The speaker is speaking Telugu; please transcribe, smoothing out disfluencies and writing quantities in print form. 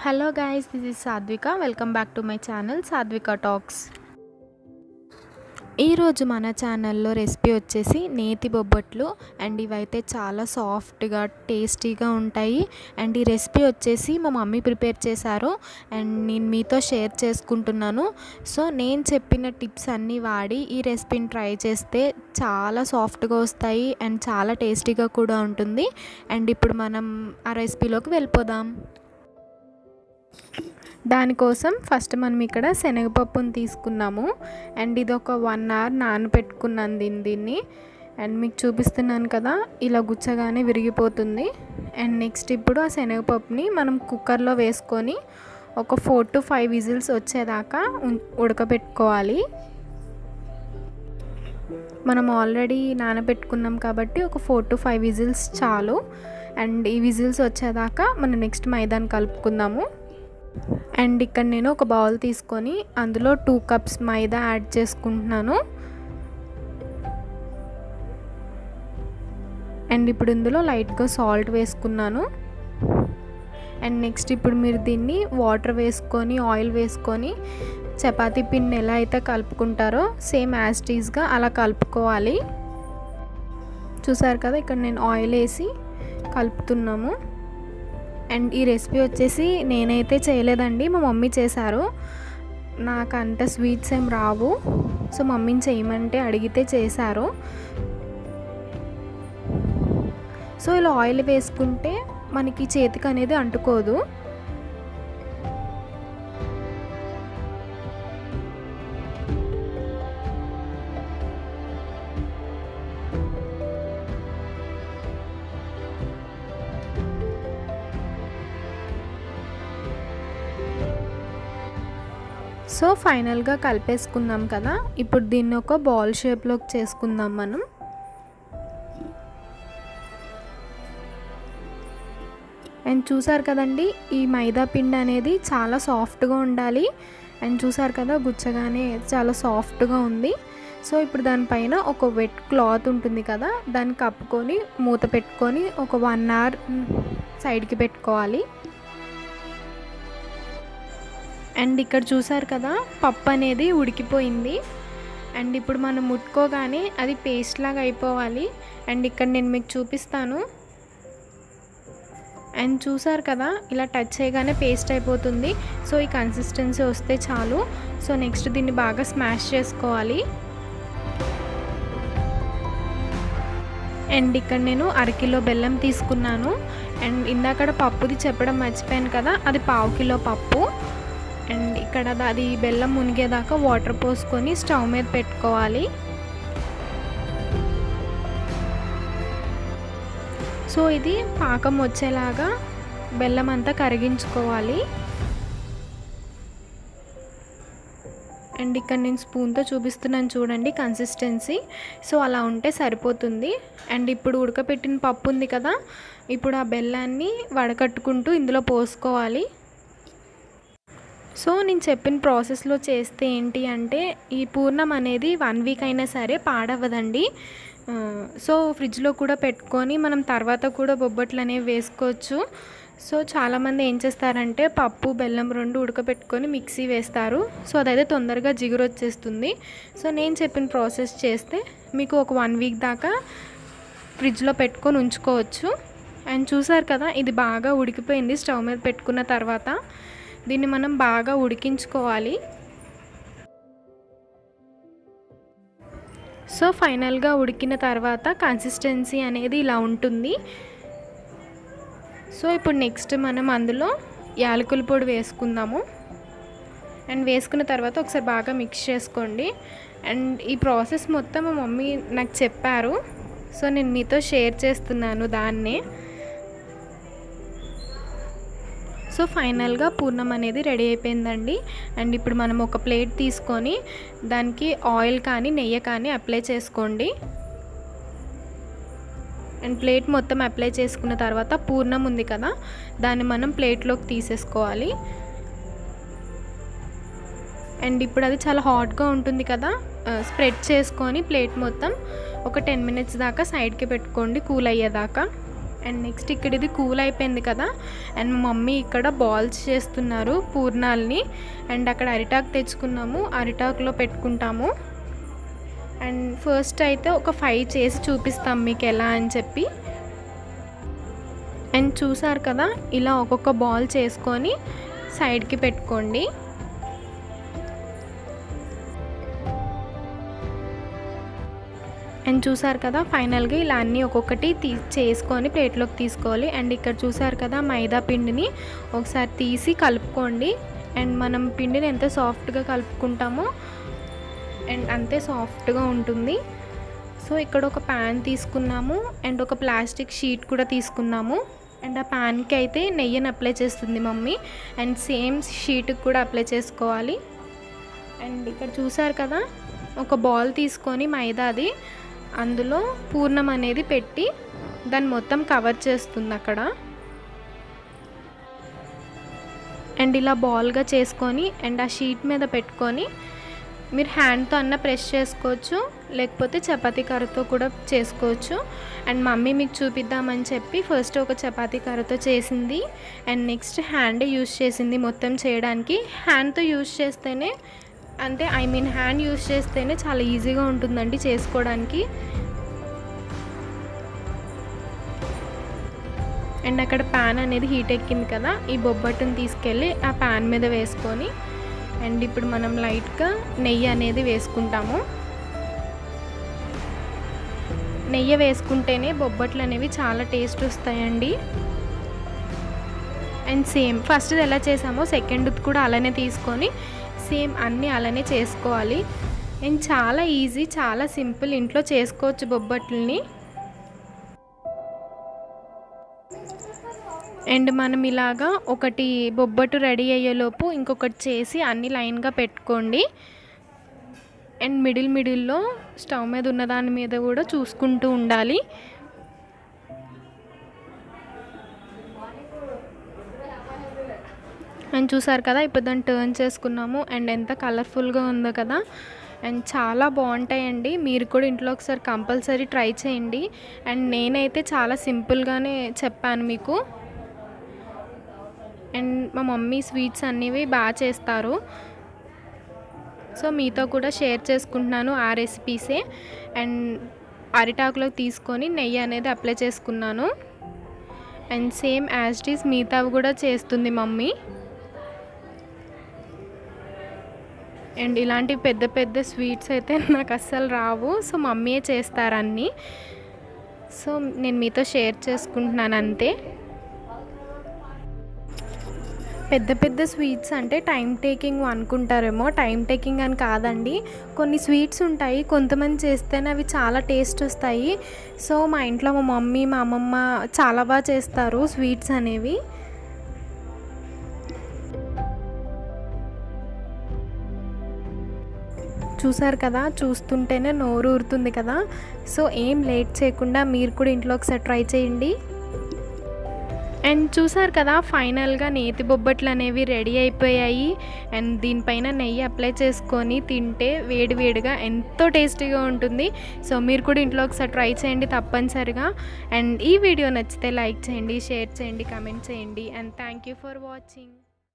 Hello guys, this is Sadvika. Welcome back to my channel Sadvika Talks. ఈరోజు మన ఛానల్లో రెసిపీ వచ్చేసి నేతి బొబ్బట్లు అండ్ ఇవైతే చాలా సాఫ్ట్గా టేస్టీగా ఉంటాయి. అండ్ ఈ రెసిపీ వచ్చేసి మా మమ్మీ ప్రిపేర్ చేశారు అండ్ నేను మీతో షేర్ చేసుకుంటున్నాను. సో నేను చెప్పిన టిప్స్ అన్నీ వాడి ఈ రెసిపీని ట్రై చేస్తే చాలా సాఫ్ట్గా వస్తాయి అండ్ చాలా టేస్టీగా కూడా ఉంటుంది. అండ్ ఇప్పుడు మనం ఆ రెసిపీలోకి వెళ్ళిపోదాం. దానికోసం ఫస్ట్ మనం ఇక్కడ శనగపప్పును తీసుకున్నాము అండ్ ఇది ఒక 1 అవర్ నానబెట్టుకున్నాను దీన్ని అండ్ మీకు చూపిస్తున్నాను కదా, ఇలా గుచ్చగానే విరిగిపోతుంది. అండ్ నెక్స్ట్ ఇప్పుడు ఆ శనగపప్పుని మనం కుక్కర్లో వేసుకొని ఒక 4 to 5 విజిల్స్ వచ్చేదాకా ఉడకబెట్టుకోవాలి. మనం ఆల్రెడీ నానబెట్టుకున్నాం కాబట్టి ఒక 4 to 5 విజిల్స్ చాలు. అండ్ ఈ విజిల్స్ వచ్చేదాకా మనం నెక్స్ట్ మైదాని కలుపుకుందాము. అండ్ ఇక్కడ నేను ఒక బౌల్ తీసుకొని అందులో 2 కప్స్ మైదా యాడ్ చేసుకుంటున్నాను. అండ్ ఇప్పుడు ఇందులో లైట్గా సాల్ట్ వేసుకున్నాను. అండ్ నెక్స్ట్ ఇప్పుడు మీరు దీన్ని వాటర్ వేసుకొని ఆయిల్ వేసుకొని చపాతీ పిండిని ఎలా అయితే కలుపుకుంటారో సేమ్ యాజ్ ఇట్ ఈస్గా అలా కలుపుకోవాలి. చూసారు కదా, ఇక్కడ నేను ఆయిల్ వేసి కలుపుతున్నాము. అండ్ ఈ రెసిపీ వచ్చేసి నేనైతే చేయలేదండి, మా మమ్మీ చేశారు. నాకు అంత స్వీట్స్ ఏం రావు, సో మమ్మీని చేయమంటే అడిగితే చేశారు. సో ఇలా ఆయిల్ వేసుకుంటే మనకి చేతికి అనేది అంటుకోదు. సో ఫైనల్గా కలిపేసుకుందాం కదా, ఇప్పుడు దీన్ని ఒక బాల్ షేప్లోకి చేసుకుందాం మనం. అండ్ చూసారు కదండి, ఈ మైదా పిండి అనేది చాలా సాఫ్ట్గా ఉండాలి. అండ్ చూసారు కదా, గుచ్చగానే చాలా సాఫ్ట్గా ఉంది. సో ఇప్పుడు దానిపైన ఒక వెట్ క్లాత్ ఉంటుంది కదా, దాన్ని కప్పుకొని మూత పెట్టుకొని ఒక 1 అవర్ సైడ్కి పెట్టుకోవాలి. అండ్ ఇక్కడ చూసారు కదా, పప్పు అనేది ఉడికిపోయింది. అండ్ ఇప్పుడు మనం ముట్టుకోగానే అది పేస్ట్ లాగా అయిపోవాలి. అండ్ ఇక్కడ నేను మీకు చూపిస్తాను. అండ్ చూసారు కదా, ఇలా టచ్ చేయగానే పేస్ట్ అయిపోతుంది. సో ఈ కన్సిస్టెన్సీ వస్తే చాలు. సో నెక్స్ట్ దీన్ని బాగా స్మాష్ చేసుకోవాలి. అండ్ ఇక్కడ నేను 1 కిలో బెల్లం తీసుకున్నాను. అండ్ ఇందాక పప్పుది చెప్పడం మర్చిపోయాను కదా, అది 1/2 కిలో పప్పు. అండ్ ఇక్కడ అది బెల్లం మునిగేదాకా వాటర్ పోసుకొని స్టవ్ మీద పెట్టుకోవాలి. సో ఇది పాకం వచ్చేలాగా బెల్లం అంతా కరిగించుకోవాలి. అండ్ ఇక్కడ నేను స్పూన్తో చూపిస్తున్నాను చూడండి కన్సిస్టెన్సీ. సో అలా ఉంటే సరిపోతుంది. అండ్ ఇప్పుడు ఉడకపెట్టిన పప్పు ఉంది కదా, ఇప్పుడు ఆ బెల్లాన్ని వడకట్టుకుంటూ ఇందులో పోసుకోవాలి. సో నేను చెప్పిన ప్రాసెస్లో చేస్తే ఏంటి అంటే ఈ పూర్ణం అనేది 1 వీక్ అయినా సరే పాడవదండి. సో ఫ్రిడ్జ్లో కూడా పెట్టుకొని మనం తర్వాత కూడా బొబ్బట్లు అనేవి వేసుకోవచ్చు. సో చాలామంది ఏం చేస్తారంటే పప్పు బెల్లం 2 ఉడకపెట్టుకొని మిక్సీ వేస్తారు. సో అదైతే తొందరగా జిగురు వచ్చేస్తుంది. సో నేను చెప్పిన ప్రాసెస్ చేస్తే మీకు ఒక 1 వీక్ దాకా ఫ్రిడ్జ్లో పెట్టుకొని ఉంచుకోవచ్చు. అండ్ చూసారు కదా, ఇది బాగా ఉడికిపోయింది. స్టవ్ మీద పెట్టుకున్న తర్వాత దీన్ని మనం బాగా ఉడికించుకోవాలి. సో ఫైనల్గా ఉడికిన తర్వాత కన్సిస్టెన్సీ అనేది ఇలా ఉంటుంది. సో ఇప్పుడు నెక్స్ట్ మనం అందులో యాలకుల పొడి వేసుకుందాము. అండ్ వేసుకున్న తర్వాత ఒకసారి బాగా మిక్స్ చేసుకోండి. అండ్ ఈ ప్రాసెస్ మొత్తం మా మమ్మీ నాకు చెప్పారు. సో నేను మీతో షేర్ చేస్తున్నాను దాన్నే. సో ఫైనల్గా పూర్ణం అనేది రెడీ అయిపోయిందండి. అండ్ ఇప్పుడు మనం ఒక ప్లేట్ తీసుకొని దానికి ఆయిల్ కానీ నెయ్యి కానీ అప్లై చేసుకోండి. అండ్ ప్లేట్ మొత్తం అప్లై చేసుకున్న తర్వాత పూర్ణం ఉంది కదా, దాన్ని మనం ప్లేట్లోకి తీసేసుకోవాలి. అండ్ ఇప్పుడు అది చాలా హాట్గా ఉంటుంది కదా, స్ప్రెడ్ చేసుకొని ప్లేట్ మొత్తం ఒక 10 మినిట్స్ దాకా సైడ్కి పెట్టుకోండి కూల్ అయ్యేదాకా. అండ్ నెక్స్ట్ ఇక్కడ ఇది కూల్ అయిపోయింది కదా, అండ్ మా మమ్మీ ఇక్కడ బాల్స్ చేస్తున్నారు పూర్ణాలని. అండ్ అక్కడ అరిటాకు తెచ్చుకున్నాము, అరిటాకులో పెట్టుకుంటాము. అండ్ ఫస్ట్ అయితే ఒక 5 చేసి చూపిస్తాం మీకు ఎలా అని చెప్పి. అండ్ చూసారు కదా, ఇలా ఒక్కొక్క బాల్ చేసుకొని సైడ్కి పెట్టుకోండి. అండ్ చూసారు కదా, ఫైనల్గా ఇలా అన్నీ ఒక్కొక్కటి చేసుకొని ప్లేట్లోకి తీసుకోవాలి. అండ్ ఇక్కడ చూసారు కదా, మైదా పిండిని ఒకసారి తీసి కలుపుకోండి. అండ్ మనం పిండిని ఎంత సాఫ్ట్గా కలుపుకుంటామో అండ్ అంతే సాఫ్ట్గా ఉంటుంది. సో ఇక్కడ ఒక ప్యాన్ తీసుకున్నాము అండ్ ఒక ప్లాస్టిక్ షీట్ కూడా తీసుకున్నాము. అండ్ ఆ ప్యాన్కి అయితే నెయ్యిని అప్లై చేస్తుంది మమ్మీ, అండ్ సేమ్ షీట్కి కూడా అప్లై చేసుకోవాలి. అండ్ ఇక్కడ చూసారు కదా, ఒక బాల్ తీసుకొని మైదాది అందులో పూర్ణం అనేది పెట్టి దాన్ని మొత్తం కవర్ చేస్తుంది అక్కడ. అండ్ ఇలా బాల్గా చేసుకొని అండ్ ఆ షీట్ మీద పెట్టుకొని మీరు హ్యాండ్తో అన్న ప్రెస్ చేసుకోవచ్చు, లేకపోతే చపాతీ కర్రతో కూడా చేసుకోవచ్చు. అండ్ మమ్మీ మీకు చూపిద్దామని చెప్పి ఫస్ట్ ఒక చపాతీ కర్రతో చేసింది అండ్ నెక్స్ట్ హ్యాండ్ యూజ్ చేసింది మొత్తం చేయడానికి. హ్యాండ్తో యూజ్ చేస్తేనే అంటే హ్యాండ్ యూజ్ చేస్తేనే చాలా ఈజీగా ఉంటుందండి చేసుకోవడానికి. అండ్ అక్కడ ప్యాన్ అనేది హీట్ ఎక్కింది కదా, ఈ బొబ్బట్టుని తీసుకెళ్ళి ఆ ప్యాన్ మీద వేసుకొని అండ్ ఇప్పుడు మనం లైట్గా నెయ్యి అనేది వేసుకుంటాము. నెయ్యి వేసుకుంటేనే బొబ్బట్లు అనేవి చాలా టేస్ట్ వస్తాయండి. అండ్ సేమ్ ఫస్ట్ ఎలా చేసామో సెకండ్ కూడా అలానే తీసుకొని సేమ్ అన్నీ అలానే చేసుకోవాలి. అండ్ చాలా ఈజీ, చాలా సింపుల్, ఇంట్లో చేసుకోవచ్చు బొబ్బట్లని. అండ్ మనం ఇలాగా ఒకటి బొబ్బట్టు రెడీ అయ్యేలోపు ఇంకొకటి చేసి అన్ని లైన్గా పెట్టుకోండి. అండ్ మిడిల్లో స్టవ్ మీద ఉన్న దాని మీద కూడా చూసుకుంటూ ఉండాలి. అండ్ చూసారు కదా, ఇప్పుడు దాన్ని టర్న్ చేసుకున్నాము అండ్ ఎంత కలర్ఫుల్గా ఉందో కదా. అండ్ చాలా బాగుంటాయండి, మీరు కూడా ఇంట్లో ఒకసారి కంపల్సరీ ట్రై చేయండి. అండ్ నేనైతే చాలా సింపుల్గానే చెప్పాను మీకు. అండ్ మా మమ్మీ స్వీట్స్ అనేవి బాగా చేస్తారు, సో మీతో కూడా షేర్ చేసుకుంటున్నాను ఆ రెసిపీసే. అండ్ అరిటాకులో తీసుకొని నెయ్యి అనేది అప్లై చేసుకున్నాను. And same as it is మిగతావి కూడా చేస్తుంది మమ్మీ. అండ్ ఇలాంటి పెద్ద పెద్ద స్వీట్స్ అయితే నాకు అస్సలు రావు, సో మమ్మీయే చేస్తారు అన్నీ. సో నేను మీతో షేర్ చేసుకుంటున్నాను అంతే. పెద్ద పెద్ద స్వీట్స్ అంటే టైం టేకింగ్ అనుకుంటారేమో, టైం టేకింగ్ అని కాదండి. కొన్ని స్వీట్స్ ఉంటాయి కొంతమంది చేస్తేనే అవి చాలా టేస్ట్ వస్తాయి. సో మా ఇంట్లో మా మమ్మీ మా అమ్మమ్మ చాలా బాగా చేస్తారు స్వీట్స్ అనేవి. చూసారు కదా, చూస్తుంటేనే నోరు ఊరుతుంది కదా. సో ఏం లేట్ చేయకుండా మీరు కూడా ఇంట్లో ఒకసారి ట్రై చేయండి. అండ్ చూసారు కదా, ఫైనల్గా నేతి బొబ్బట్లు అనేవి రెడీ అయిపోయాయి. అండ్ దీనిపైన నెయ్యి అప్లై చేసుకొని తింటే వేడివేడిగా ఎంతో టేస్టీగా ఉంటుంది. సో మీరు కూడా ఇంట్లో ఒకసారి ట్రై చేయండి తప్పనిసరిగా. అండ్ ఈ వీడియో నచ్చితే లైక్ చేయండి, షేర్ చేయండి, కామెంట్ చేయండి. And thank you for watching.